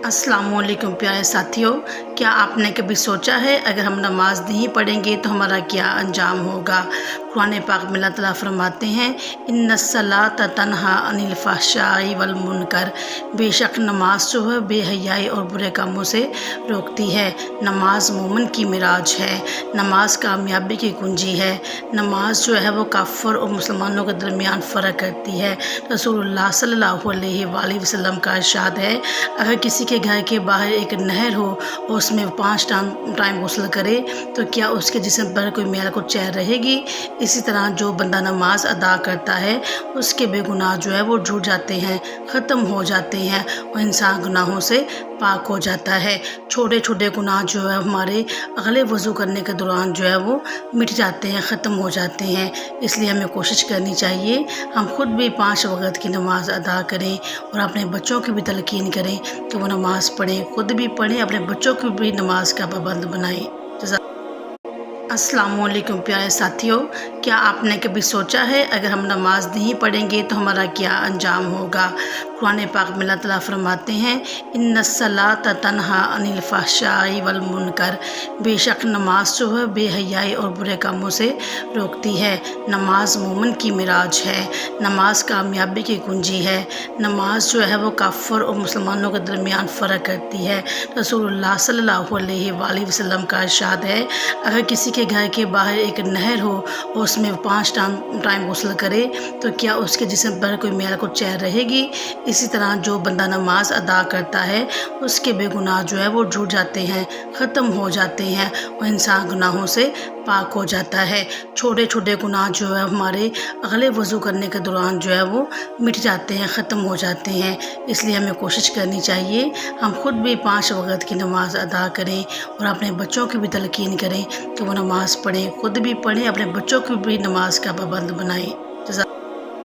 अस्सलाम वालेकुम प्यारे साथियों, क्या आपने कभी सोचा है अगर हम नमाज नहीं पढ़ेंगे तो हमारा क्या अंजाम होगा। कुरान पाक में अल्लाह ताला फरमाते हैं, इन्नस्सलात तन्हा अनिल फ़हशाई वल मुनकर, बेशक नमाज जो है बेहयाई और बुरे कामों से रोकती है। नमाज मोमिन की मिराज है, नमाज कामयाबी की कुंजी है। नमाज जो है वो काफ़िर और मुसलमानों के दरमियान फ़र्क करती है। रसूलुल्लाह सल्लल्लाहु अलैहि वसल्लम का इरशाद है, अगर किसी के घर के बाहर एक नहर हो और उसमें 5 टाइम गुस्ल करे तो क्या उसके जिस्म पर कोई मैल को चैर रहेगी। इसी तरह जो बंदा नमाज अदा करता है उसके बेगुनाह जो है वो जुड़ जाते हैं, ख़त्म हो जाते हैं और इंसान गुनाहों से पाक हो जाता है। छोटे छोटे गुनाह जो है हमारे अगले वज़ू करने के दौरान जो है वो मिट जाते हैं, ख़त्म हो जाते हैं। इसलिए हमें कोशिश करनी चाहिए हम खुद भी 5 वक़्त की नमाज़ अदा करें और अपने बच्चों की भी तलकीन करें कि वो नमाज़ पढ़ें, खुद भी पढ़ें, अपने बच्चों को भी नमाज का पाबंद बनाएं। अस्सलाम वालेकुम प्यारे साथियों, क्या आपने कभी सोचा है अगर हम नमाज नहीं पढ़ेंगे तो हमारा क्या अंजाम होगा। कुरान पाक में अल्लाह ताला फरमाते हैं, इन्नस्सलात तन्हा अनिल फ़हशाई वल मुनकर, बेशक नमाज जो है बेहयाई और बुरे कामों से रोकती है। नमाज मोमिन की मिराज है, नमाज कामयाबी की कुंजी है। नमाज जो है वो काफ़िर और मुसलमानों के दरमियान फ़र्क करती है। रसूलुल्लाह सल्लल्लाहु अलैहि वसल्लम का इरशाद है, अगर किसी के घर के बाहर एक नहर हो और उसमें 5 टाइम गुस्ल करे तो क्या उसके जिस्म पर कोई मैल को चैर रहेगी। इसी तरह जो बंदा नमाज अदा करता है उसके बेगुनाह जो है वो जुड़ जाते हैं, ख़त्म हो जाते हैं और इंसान गुनाहों से पाक हो जाता है। छोटे छोटे गुनाह जो है हमारे अगले वज़ू करने के दौरान जो है वो मिट जाते हैं, ख़त्म हो जाते हैं। इसलिए हमें कोशिश करनी चाहिए हम खुद भी 5 वक़्त की नमाज़ अदा करें और अपने बच्चों की भी तलकीन करें कि वो नमाज़ पढ़ें, खुद भी पढ़ें, अपने बच्चों को भी नमाज का पाबंद बनाएं।